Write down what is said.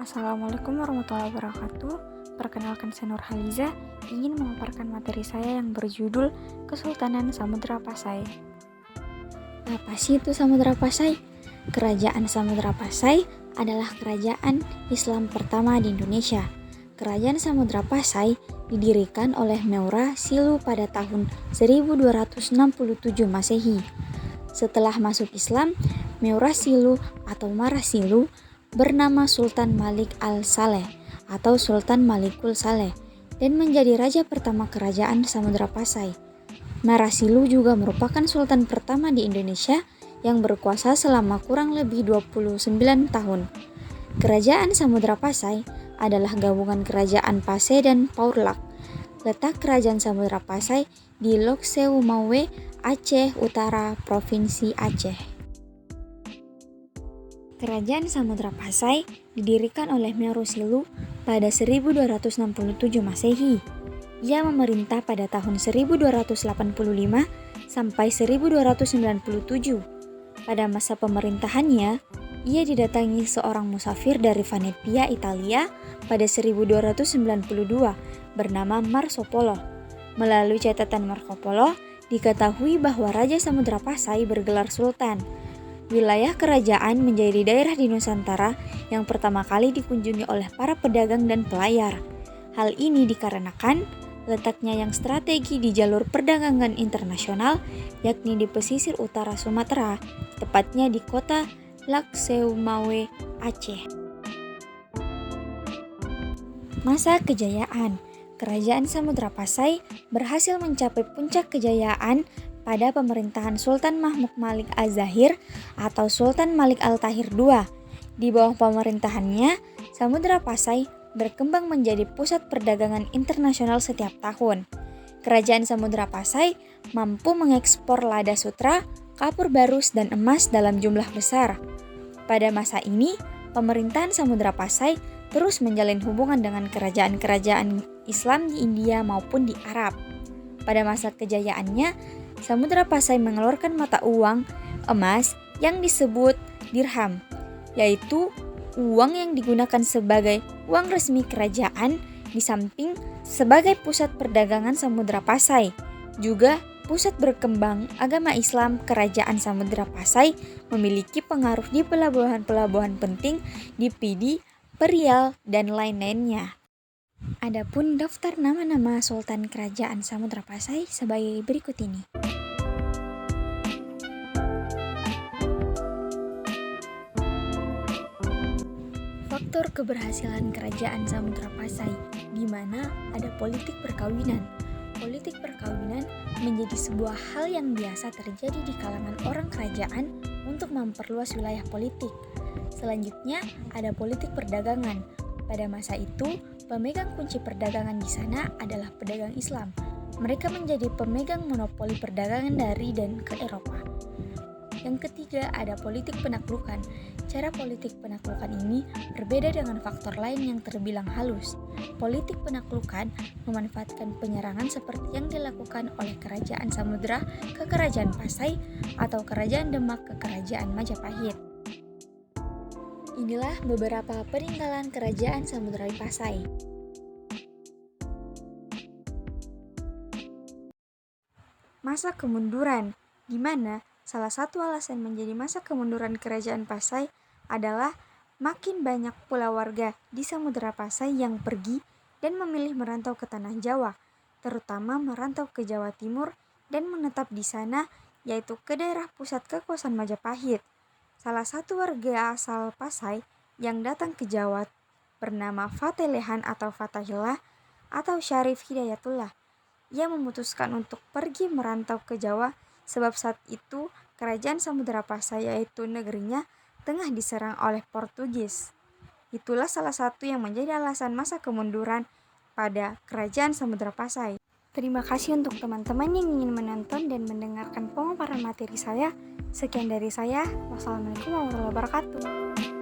Assalamualaikum warahmatullahi wabarakatuh. Perkenalkan, saya Nurhaliza, ingin memaparkan materi saya yang berjudul Kesultanan Samudra Pasai. Apa sih itu Samudra Pasai? Kerajaan Samudra Pasai adalah kerajaan Islam pertama di Indonesia. Kerajaan Samudra Pasai didirikan oleh Meura Silu pada tahun 1267 Masehi. Setelah masuk Islam, Meura Silu atau Marasilu bernama Sultan Malik al-Saleh atau Sultan Malikul Saleh dan menjadi raja pertama kerajaan Samudra Pasai. Marasilu juga merupakan sultan pertama di Indonesia yang berkuasa selama kurang lebih 29 tahun. Kerajaan Samudra Pasai adalah gabungan kerajaan Pasai dan Paurlak. Letak kerajaan Samudra Pasai di Lok Seumawe, Aceh Utara, Provinsi Aceh. Kerajaan Samudra Pasai didirikan oleh Meura Silu pada 1267 Masehi. Ia memerintah pada tahun 1285 sampai 1297. Pada masa pemerintahannya, ia didatangi seorang musafir dari Venetia, Italia pada 1292 bernama Marco Polo. Melalui catatan Marco Polo, diketahui bahwa Raja Samudra Pasai bergelar Sultan. Wilayah kerajaan menjadi daerah di Nusantara yang pertama kali dikunjungi oleh para pedagang dan pelayar. Hal ini dikarenakan letaknya yang strategi di jalur perdagangan internasional, yakni di pesisir utara Sumatera, tepatnya di kota Lak Seumawe, Aceh. Masa kejayaan Kerajaan Samudra Pasai berhasil mencapai puncak kejayaan pada pemerintahan Sultan Mahmud Malik Az-Zahir atau Sultan Malik Al-Tahir II. Di bawah pemerintahannya, Samudra Pasai berkembang menjadi pusat perdagangan internasional setiap tahun. Kerajaan Samudra Pasai mampu mengekspor lada sutra, kapur barus, dan emas dalam jumlah besar. Pada masa ini, pemerintahan Samudra Pasai terus menjalin hubungan dengan kerajaan-kerajaan Islam di India maupun di Arab. Pada masa kejayaannya, Samudra Pasai mengeluarkan mata uang emas yang disebut dirham, yaitu uang yang digunakan sebagai uang resmi kerajaan di samping sebagai pusat perdagangan Samudra Pasai. Juga pusat berkembang agama Islam, kerajaan Samudra Pasai memiliki pengaruh di pelabuhan-pelabuhan penting di Pidi, Perial, dan lain-lainnya. Adapun daftar nama-nama Sultan Kerajaan Samudra Pasai sebagai berikut ini. Faktor keberhasilan Kerajaan Samudra Pasai, di mana ada politik perkawinan. Politik perkawinan menjadi sebuah hal yang biasa terjadi di kalangan orang kerajaan untuk memperluas wilayah politik. Selanjutnya, ada politik perdagangan. Pada masa itu, pemegang kunci perdagangan di sana adalah pedagang Islam. Mereka menjadi pemegang monopoli perdagangan dari dan ke Eropa. Yang ketiga, ada politik penaklukan. Cara politik penaklukan ini berbeda dengan faktor lain yang terbilang halus. Politik penaklukan memanfaatkan penyerangan seperti yang dilakukan oleh Kerajaan Samudra ke Kerajaan Pasai atau Kerajaan Demak ke Kerajaan Majapahit. Inilah beberapa peninggalan Kerajaan Samudra Pasai. Masa kemunduran, di mana salah satu alasan menjadi masa kemunduran Kerajaan Pasai adalah makin banyak pula warga di Samudra Pasai yang pergi dan memilih merantau ke Tanah Jawa, terutama merantau ke Jawa Timur dan menetap di sana, yaitu ke daerah pusat kekuasaan Majapahit. Salah satu warga asal Pasai yang datang ke Jawa bernama Fatelehan atau Fatahillah atau Syarif Hidayatullah. Ia memutuskan untuk pergi merantau ke Jawa sebab saat itu Kerajaan Samudra Pasai, yaitu negerinya, tengah diserang oleh Portugis. Itulah salah satu yang menjadi alasan masa kemunduran pada Kerajaan Samudra Pasai. Terima kasih untuk teman-teman yang ingin menonton dan mendengarkan pemaparan materi saya. Sekian dari saya. Wassalamualaikum warahmatullahi wabarakatuh.